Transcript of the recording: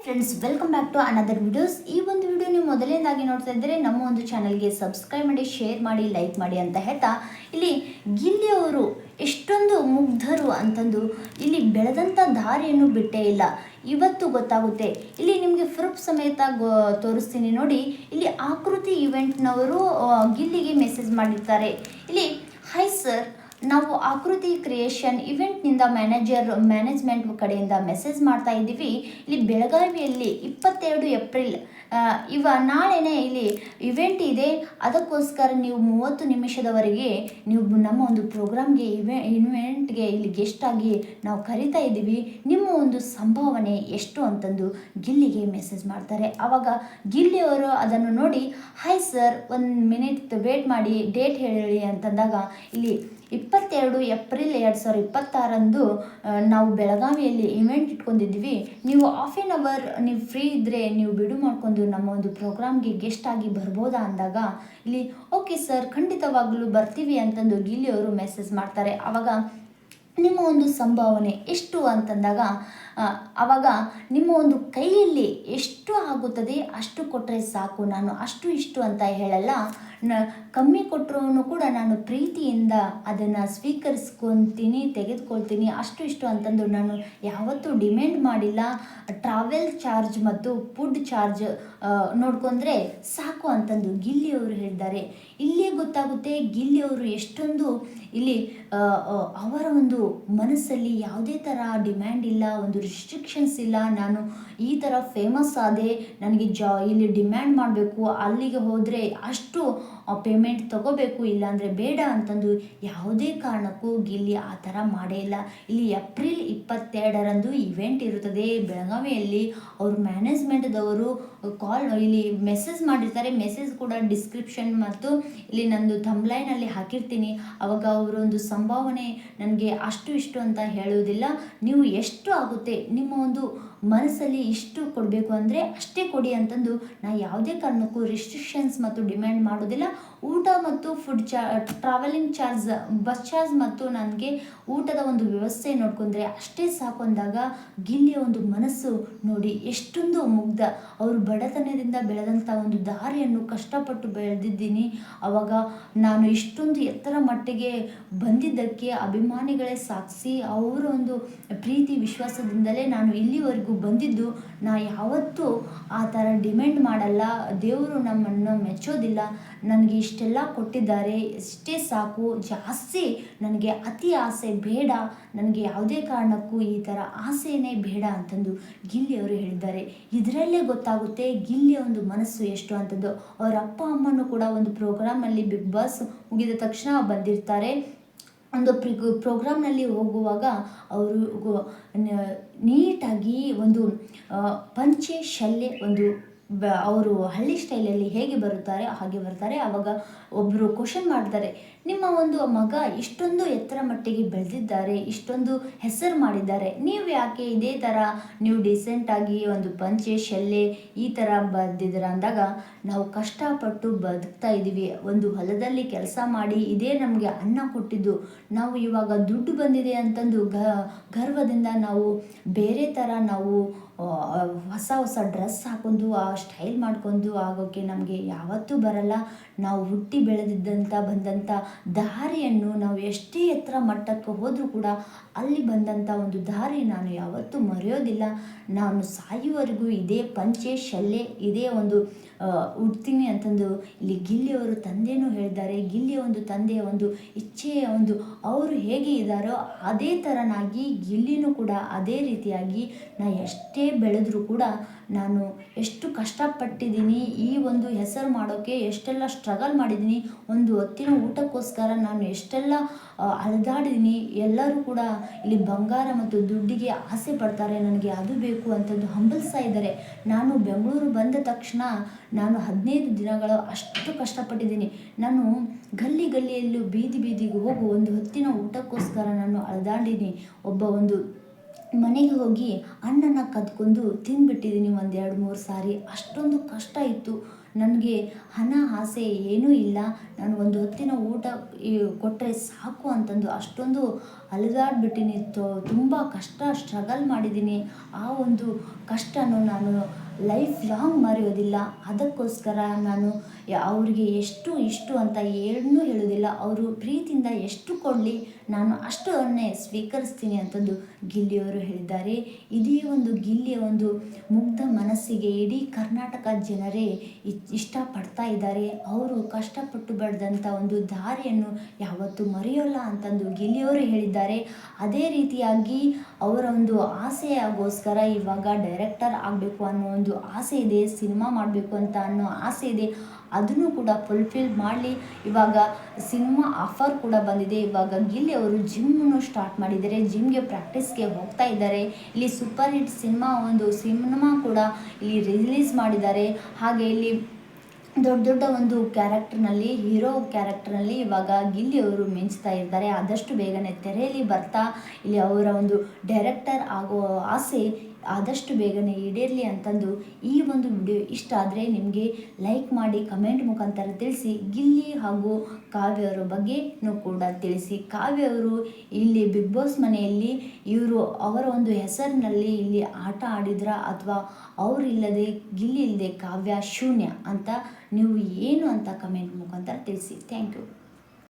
Friends, welcome back to another videos. ಈ ಒಂದು video ನೀವು ಮೊದಲನೇದಾಗಿ ನೋಡ್ತಾ ಇದ್ದರೆ ನಮ್ಮ ಒಂದು ಚಾನಲ್ಗೆ ಸಬ್ಸ್ಕ್ರೈಬ್ ಮಾಡಿ, ಶೇರ್ ಮಾಡಿ, ಲೈಕ್ ಮಾಡಿ ಅಂತ ಹೇಳ್ತಾ, ಇಲ್ಲಿ ಗಿಲ್ಲಿಯವರು ಎಷ್ಟೊಂದು ಮುಗ್ಧರು ಅಂತಂದು ಇಲ್ಲಿ ಬೆಳೆದಂಥ ದಾರಿಯನ್ನು ಬಿಟ್ಟೇ ಇಲ್ಲ. ಇವತ್ತು ಗೊತ್ತಾಗುತ್ತೆ. ಇಲ್ಲಿ ನಿಮಗೆ ಪ್ರೂಫ್ ಸಮೇತ ತೋರಿಸ್ತೀನಿ ನೋಡಿ. ಇಲ್ಲಿ ಆಕೃತಿ ಇವೆಂಟ್ನವರು ಗಿಲ್ಲಿಗೆ ಮೆಸೇಜ್ ಮಾಡಿರ್ತಾರೆ. ಇಲ್ಲಿ ಹೈ ಸರ್, ನಾವು ಆಕೃತಿ ಕ್ರಿಯೇಷನ್ ಇವೆಂಟ್ನಿಂದ ಮ್ಯಾನೇಜ್ಮೆಂಟ್ ಕಡೆಯಿಂದ ಮೆಸೇಜ್ ಮಾಡ್ತಾ ಇದ್ದೀವಿ. ಇಲ್ಲಿ ಬೆಳಗಾವಿಯಲ್ಲಿ 22 ಏಪ್ರಿಲ್ ನಾಳೆನೇ ಇಲ್ಲಿ ಇವೆಂಟ್ ಇದೆ. ಅದಕ್ಕೋಸ್ಕರ ನೀವು 30 ನಿಮಿಷದವರೆಗೆ ನೀವು ನಮ್ಮ ಒಂದು ಪ್ರೋಗ್ರಾಮ್ಗೆ ಇವೆಂಟ್ಗೆ ಇಲ್ಲಿ ಗೆಸ್ಟ್ ಆಗಿ ನಾವು ಕರಿತಾ ಇದ್ದೀವಿ. ನಿಮ್ಮ ಒಂದು ಸಂಭಾವನೆ ಎಷ್ಟು ಅಂತಂದು ಗಿಲ್ಲಿಗೆ ಮೆಸೇಜ್ ಮಾಡ್ತಾರೆ. ಆವಾಗ ಗಿಲ್ಲಿಯವರು ಅದನ್ನು ನೋಡಿ, ಹಾಯ್ ಸರ್, 1 ಮಿನಿಟ್ ವೇಟ್ ಮಾಡಿ, ಡೇಟ್ ಹೇಳಿ ಅಂತಂದಾಗ ಇಲ್ಲಿ 22 ಏಪ್ರಿಲ್ 2026 ನಾವು ಬೆಳಗಾವಿಯಲ್ಲಿ ಇವೆಂಟ್ ಇಟ್ಕೊಂಡಿದ್ದೀವಿ. ನೀವು ಹಾಫ್ ಆನ್ ಅವರ್ ನೀವು ಫ್ರೀ ಇದ್ದರೆ ನೀವು ಬಿಡು ಮಾಡಿಕೊಂಡು ನಮ್ಮ ಒಂದು ಪ್ರೋಗ್ರಾಮ್ಗೆ ಗೆಸ್ಟ್ ಆಗಿ ಬರ್ಬೋದಾ ಅಂದಾಗ ಇಲ್ಲಿ ಓಕೆ ಸರ್, ಖಂಡಿತವಾಗ್ಲೂ ಬರ್ತೀವಿ ಅಂತಂದು ಗಿಲ್ಲಿಯವರು ಮೆಸೇಜ್ ಮಾಡ್ತಾರೆ. ಆವಾಗ ನಿಮ್ಮ ಒಂದು ಸಂಭಾವನೆ ಎಷ್ಟು ಅಂತಂದಾಗ ಆವಾಗ ನಿಮ್ಮ ಒಂದು ಕೈಯಲ್ಲಿ ಎಷ್ಟು ಆಗುತ್ತದೆ ಅಷ್ಟು ಕೊಟ್ಟರೆ ಸಾಕು, ನಾನು ಅಷ್ಟು ಇಷ್ಟು ಅಂತ ಹೇಳಲ್ಲ, ಕಮ್ಮಿ ಕೊಟ್ಟರು ಕೂಡ ನಾನು ಪ್ರೀತಿಯಿಂದ ಅದನ್ನು ಸ್ವೀಕರಿಸ್ಕೊತೀನಿ, ತೆಗೆದುಕೊಳ್ತೀನಿ. ಅಷ್ಟು ಇಷ್ಟು ಅಂತಂದು ನಾನು ಯಾವತ್ತೂ ಡಿಮ್ಯಾಂಡ್ ಮಾಡಿಲ್ಲ. ಟ್ರಾವೆಲ್ ಚಾರ್ಜ್ ಮತ್ತು ಫುಡ್ ಚಾರ್ಜ್ ನೋಡ್ಕೊಂಡ್ರೆ ಸಾಕು ಅಂತಂದು ಗಿಲ್ಲಿಯವರು ಹೇಳಿದ್ದಾರೆ. ಇಲ್ಲೇ ಗೊತ್ತಾಗುತ್ತೆ ಗಿಲ್ಲಿಯವರು ಎಷ್ಟೊಂದು ಇಲ್ಲಿ ಅವರ ಒಂದು ಮನಸ್ಸಲ್ಲಿ ಯಾವುದೇ ಥರ ಡಿಮ್ಯಾಂಡ್ ಇಲ್ಲ, ಒಂದು ರಿಸ್ಟ್ರಿಕ್ಷನ್ಸ್ ಇಲ್ಲ. ನಾನು ಈ ಥರ ಫೇಮಸ್ ಆದೆ, ನನಗೆ ಇಲ್ಲಿ ಡಿಮ್ಯಾಂಡ್ ಮಾಡಬೇಕು, ಅಲ್ಲಿಗೆ ಹೋದರೆ ಅಷ್ಟು ಪೇಮೆಂಟ್ ತಗೋಬೇಕು, ಇಲ್ಲಾಂದರೆ ಬೇಡ ಅಂತಂದು ಯಾವುದೇ ಕಾರಣಕ್ಕೂ ಗಿಲ್ಲಿ ಆ ಥರ ಮಾಡೇ ಇಲ್ಲ. ಇಲ್ಲಿ ಏಪ್ರಿಲ್ 22 ಇವೆಂಟ್ ಇರುತ್ತದೆ ಬೆಳಗಾವಿಯಲ್ಲಿ. ಅವ್ರ ಮ್ಯಾನೇಜ್ಮೆಂಟ್ದವರು ಇಲ್ಲಿ ಮೆಸೇಜ್ ಮಾಡಿರ್ತಾರೆ. ಮೆಸೇಜ್ ಕೂಡ ಡಿಸ್ಕ್ರಿಪ್ಷನ್ ಮತ್ತು ಇಲ್ಲಿ ನಂದು ಥಂಬ್ಲೈನಲ್ಲಿ ಹಾಕಿರ್ತೀನಿ. ಅವಾಗ ಅವರೊಂದು ಸಂಭಾವನೆ ನನಗೆ ಅಷ್ಟು ಇಷ್ಟು ಅಂತ ಹೇಳುವುದಿಲ್ಲ, ನೀವು ಎಷ್ಟು ಆಗುತ್ತೆ ನಿಮ್ಮ ಒಂದು ಮನಸ್ಸಲ್ಲಿ ಇಷ್ಟು ಕೊಡಬೇಕು ಅಂದರೆ ಅಷ್ಟೇ ಕೊಡಿ ಅಂತಂದು ನಾನು ಯಾವುದೇ ಕಾರಣಕ್ಕೂ ರಿಸ್ಟ್ರಿಕ್ಷನ್ಸ್ ಮತ್ತು ಡಿಮ್ಯಾಂಡ್ ಮಾಡೋದಿಲ್ಲ. ಊಟ ಮತ್ತು food travelling charge, bus charge ಮತ್ತು ನನಗೆ ಊಟದ ಒಂದು ವ್ಯವಸ್ಥೆ ನೋಡ್ಕೊಂಡ್ರೆ ಅಷ್ಟೇ ಸಾಕು ಅಂದಾಗ ಗಿಲ್ಲಿಯ ಒಂದು ಮನಸ್ಸು ನೋಡಿ ಎಷ್ಟೊಂದು ಮುಗ್ಧ. ಅವರು ಬಡತನದಿಂದ ಬೆಳೆದಂಥ ಒಂದು ದಾರಿಯನ್ನು ಕಷ್ಟಪಟ್ಟು ಬೆಳೆದಿದ್ದೀನಿ. ಆವಾಗ ನಾನು ಇಷ್ಟೊಂದು ಎತ್ತರ ಮಟ್ಟಿಗೆ ಬಂದಿದ್ದಕ್ಕೆ ಅಭಿಮಾನಿಗಳೇ ಸಾಕ್ಷಿ. ಅವರ ಒಂದು ಪ್ರೀತಿ ವಿಶ್ವಾಸದಿಂದಲೇ ನಾನು ಇಲ್ಲಿವರೆಗೂ ಬಂದಿದ್ದು. ನಾ ಯಾವತ್ತೂ ಆ ಥರ ಡಿಮ್ಯಾಂಡ್ ಮಾಡಲ್ಲ. ದೇವರು ನಮ್ಮನ್ನು ಮೆಚ್ಚೋದಿಲ್ಲ. ನನಗೆ ಇಷ್ಟೆಲ್ಲ ಕೊಟ್ಟಿದ್ದಾರೆ, ಇಷ್ಟೇ ಸಾಕು, ಜಾಸ್ತಿ ನನಗೆ ಅತಿ ಆಸೆ ಬೇಡ, ನನಗೆ ಯಾವುದೇ ಕಾರಣಕ್ಕೂ ಈ ಥರ ಆಸೆನೇ ಬೇಡ ಅಂತಂದು ಗಿಲ್ಲಿಯವರು ಹೇಳಿದ್ದಾರೆ. ಇದರಲ್ಲೇ ಗೊತ್ತಾಗುತ್ತೆ ಗಿಲ್ಲಿಯ ಒಂದು ಮನಸ್ಸು ಎಷ್ಟು ಅಂತಂದು. ಅವರ ಅಪ್ಪ ಅಮ್ಮನೂ ಕೂಡ ಒಂದು ಪ್ರೋಗ್ರಾಮಲ್ಲಿ ಬಿಗ್ ಬಾಸ್ ಮುಗಿದ ತಕ್ಷಣ ಬಂದಿರ್ತಾರೆ. ಒಂದು ಪ್ರೋಗ್ರಾಮ್ನಲ್ಲಿ ಹೋಗುವಾಗ ಅವರು ನೀಟಾಗಿ ಒಂದು ಪಂಚೆ ಶಲ್ಯ ಒಂದು ಅವರು ಹಳ್ಳಿ ಸ್ಟೈಲಲ್ಲಿ ಹೇಗೆ ಬರುತ್ತಾರೆ ಹಾಗೆ ಬರ್ತಾರೆ. ಆವಾಗ ಒಬ್ಬರು ಕ್ವಶನ್ ಮಾಡ್ತಾರೆ, ನಿಮ್ಮ ಒಂದು ಮಗ ಇಷ್ಟೊಂದು ಎತ್ತರ ಮಟ್ಟಿಗೆ ಬೆಳೆದಿದ್ದಾರೆ, ಇಷ್ಟೊಂದು ಹೆಸರು ಮಾಡಿದ್ದಾರೆ, ನೀವು ಯಾಕೆ ಇದೇ ಥರ ನೀವು ಡಿಸೆಂಟಾಗಿ ಒಂದು ಪಂಚೆ ಶಲ್ಯ ಈ ಥರ ಬಂದಿದ್ದೀರ ಅಂದಾಗ, ನಾವು ಕಷ್ಟಪಟ್ಟು ಬದುಕ್ತಾ ಇದ್ದೀವಿ, ಒಂದು ಹೊಲದಲ್ಲಿ ಕೆಲಸ ಮಾಡಿ ಇದೇ ನಮಗೆ ಅನ್ನ ಕೊಟ್ಟಿದ್ದು, ನಾವು ಇವಾಗ ದುಡ್ಡು ಬಂದಿದೆ ಅಂತಂದು ಗರ್ವದಿಂದ ನಾವು ಬೇರೆ ಥರ ನಾವು ಹೊಸ ಡ್ರೆಸ್ ಹಾಕೊಂಡು ಆ ಸ್ಟೈಲ್ ಮಾಡ್ಕೊಂಡು ಆಗೋಕ್ಕೆ ನಮಗೆ ಯಾವತ್ತೂ ಬರಲ್ಲ. ನಾವು ಹುಟ್ಟಿ ಬಂದಂಥ ದಾರಿಯನ್ನು ನಾವು ಎಷ್ಟೇ ಎತ್ತರ ಮಟ್ಟಕ್ಕೆ ಹೋದರೂ ಕೂಡ ಅಲ್ಲಿ ಬಂದಂಥ ಒಂದು ದಾರಿ ನಾನು ಯಾವತ್ತೂ ಮರೆಯೋದಿಲ್ಲ. ನಾನು ಸಾಯುವವರೆಗೂ ಇದೇ ಪಂಚೆ ಶಲ್ಯ ಇದೇ ಒಂದು ಹುಡ್ತೀನಿ ಅಂತಂದು ಇಲ್ಲಿ ಗಿಲ್ಲಿಯವರು ತಂದೆಯೂ ಹೇಳಿದ್ದಾರೆ. ಗಿಲ್ಲಿಯ ಒಂದು ತಂದೆಯ ಒಂದು ಇಚ್ಛೆಯ ಒಂದು ಅವರು ಹೇಗೆ ಇದ್ದಾರೋ ಅದೇ ಥರನಾಗಿ ಗಿಲ್ಲಿನೂ ಕೂಡ ಅದೇ ರೀತಿಯಾಗಿ ಎಷ್ಟೇ ಬೆಳೆದರೂ ಕೂಡ ನಾನು ಎಷ್ಟು ಕಷ್ಟಪಟ್ಟಿದ್ದೀನಿ, ಈ ಒಂದು ಹೆಸರು ಮಾಡೋಕ್ಕೆ ಎಷ್ಟೆಲ್ಲ ಸ್ಟ್ರಗಲ್ ಮಾಡಿದ್ದೀನಿ, ಒಂದು ಹೊತ್ತಿನ ಊಟಕ್ಕೋಸ್ಕರ ನಾನು ಎಷ್ಟೆಲ್ಲ ಅಲೆದಾಡಿದ್ದೀನಿ. ಎಲ್ಲರೂ ಕೂಡ ಇಲ್ಲಿ ಬಂಗಾರ ಮತ್ತು ದುಡ್ಡಿಗೆ ಆಸೆ ಪಡ್ತಾರೆ, ನನಗೆ ಅದು ಬೇಕು ಅಂತಂದು ಹಂಬಲಿಸ್ತಾ ಇದ್ದಾರೆ. ನಾನು ಬೆಂಗಳೂರು ಬಂದ ತಕ್ಷಣ ನಾನು 15 ದಿನಗಳು ಅಷ್ಟು ಕಷ್ಟಪಟ್ಟಿದ್ದೀನಿ. ನಾನು ಗಲ್ಲಿಯಲ್ಲೂ ಬೀದಿಗೆ ಹೋಗು ಒಂದು ಹೊತ್ತಿನ ಊಟಕ್ಕೋಸ್ಕರ ನಾನು ಅಲೆದಾಡಿದ್ದೀನಿ. ಒಂದು ಮನೆಗೆ ಹೋಗಿ ಹಣ್ಣನ್ನು ಕದ್ಕೊಂಡು ತಿಂದುಬಿಟ್ಟಿದ್ದೀನಿ 1-2-3 ಸಾರಿ. ಅಷ್ಟೊಂದು ಕಷ್ಟ ಇತ್ತು. ನನಗೆ ಹಣ ಆಸೆ ಏನೂ ಇಲ್ಲ, ನಾನು ಒಂದು ಹೊತ್ತಿನ ಊಟ ಕೊಟ್ಟರೆ ಸಾಕು ಅಂತಂದು ಅಷ್ಟೊಂದು ಅಲೆದಾಡ್ಬಿಟ್ಟಿನಿ. ತುಂಬ ಕಷ್ಟ ಸ್ಟ್ರಗಲ್ ಮಾಡಿದ್ದೀನಿ. ಆ ಒಂದು ಕಷ್ಟನೂ ನಾನು ಲೈಫ್ ಲಾಂಗ್ ಮರೆಯೋದಿಲ್ಲ. ಅದಕ್ಕೋಸ್ಕರ ನಾನು ಅವ್ರಿಗೆ ಎಷ್ಟು ಇಷ್ಟು ಅಂತ ಏನೂ ಹೇಳೋದಿಲ್ಲ. ಅವರು ಪ್ರೀತಿಯಿಂದ ಎಷ್ಟು ಕೊಡಲಿ ನಾನು ಅಷ್ಟನ್ನೇ ಸ್ವೀಕರಿಸ್ತೀನಿ ಅಂತಂದು ಗಿಲ್ಲಿಯವರು ಹೇಳಿದ್ದಾರೆ. ಇದೇ ಒಂದು ಗಿಲ್ಲಿಯ ಒಂದು ಮುಗ್ಧ ಮನಸ್ಸಿಗೆ ಇಡೀ ಕರ್ನಾಟಕ ಜನರೇ ಇಷ್ಟಪಡ್ತಾ ಇದ್ದಾರೆ. ಅವರು ಕಷ್ಟಪಟ್ಟು ಬೆಳೆದಂಥ ಒಂದು ದಾರಿಯನ್ನು ಯಾವತ್ತೂ ಮರೆಯೋಲ್ಲ ಅಂತಂದು ಗಿಲ್ಲಿಯವರು ಹೇಳಿದ್ದಾರೆ. ಅದೇ ರೀತಿಯಾಗಿ ಅವರ ಒಂದು ಆಸೆಯಾಗೋಸ್ಕರ ಇವಾಗ ಡೈರೆಕ್ಟರ್ ಆಗಬೇಕು ಅನ್ನೋ ಒಂದು ಆಸೆ ಇದೆ, ಸಿನಿಮಾ ಮಾಡಬೇಕು ಅಂತ ಅನ್ನೋ ಆಸೆ ಇದೆ. ಅದನ್ನು ಕೂಡ ಫುಲ್ಫಿಲ್ ಮಾಡಲಿ. ಇವಾಗ ಸಿನಿಮಾ ಆಫರ್ ಕೂಡ ಬಂದಿದೆ. ಇವಾಗ ಗಿಲ್ಲಿ ಅವರು ಜಿಮ್ಮನ್ನು ಸ್ಟಾರ್ಟ್ ಮಾಡಿದ್ದಾರೆ, ಜಿಮ್ಗೆ ಪ್ರಾಕ್ಟೀಸ್ಗೆ ಹೋಗ್ತಾ ಇದ್ದಾರೆ. ಇಲ್ಲಿ ಸೂಪರ್ ಹಿಟ್ ಸಿನಿಮಾ ಕೂಡ ಇಲ್ಲಿ ರಿಲೀಸ್ ಮಾಡಿದ್ದಾರೆ. ಹಾಗೆ ಇಲ್ಲಿ ದೊಡ್ಡ ಒಂದು ಕ್ಯಾರೆಕ್ಟರ್ನಲ್ಲಿ, ಹೀರೋ ಕ್ಯಾರೆಕ್ಟರ್ನಲ್ಲಿ ಇವಾಗ ಗಿಲ್ಲಿಯವರು ಮಿಂಚ್ತಾ ಇದ್ದಾರೆ. ಆದಷ್ಟು ಬೇಗನೆ ತೆರೆಯಲ್ಲಿ ಬರ್ತಾ ಇಲ್ಲಿ ಅವರ ಒಂದು ಡೈರೆಕ್ಟರ್ ಆಗೋ ಆಸೆ ಆದಷ್ಟು ಬೇಗನೆ ಈಡೇರಲಿ ಅಂತಂದು ಈ ಒಂದು ವಿಡಿಯೋ ಇಷ್ಟ ಆದರೆ ನಿಮಗೆ ಲೈಕ್ ಮಾಡಿ, ಕಮೆಂಟ್ ಮುಖಾಂತರ ತಿಳಿಸಿ. ಗಿಲ್ಲಿ ಹಾಗೂ ಕಾವ್ಯ ಅವರ ಬಗ್ಗೆನೂ ಕೂಡ ತಿಳಿಸಿ. ಕಾವ್ಯ ಅವರು ಇಲ್ಲಿ ಬಿಗ್ ಬಾಸ್ ಮನೆಯಲ್ಲಿ ಅವರ ಒಂದು ಹೆಸರಿನಲ್ಲಿ ಇಲ್ಲಿ ಆಟ ಆಡಿದ್ರ ಅಥವಾ ಅವರಿಲ್ಲದೆ ಗಿಲ್ಲಿ ಇಲ್ಲದೆ ಕಾವ್ಯ ಶೂನ್ಯ ಅಂತ ನೀವು ಏನು ಅಂತ ಕಮೆಂಟ್ ಮುಖಾಂತರ ತಿಳಿಸಿ. Thank you.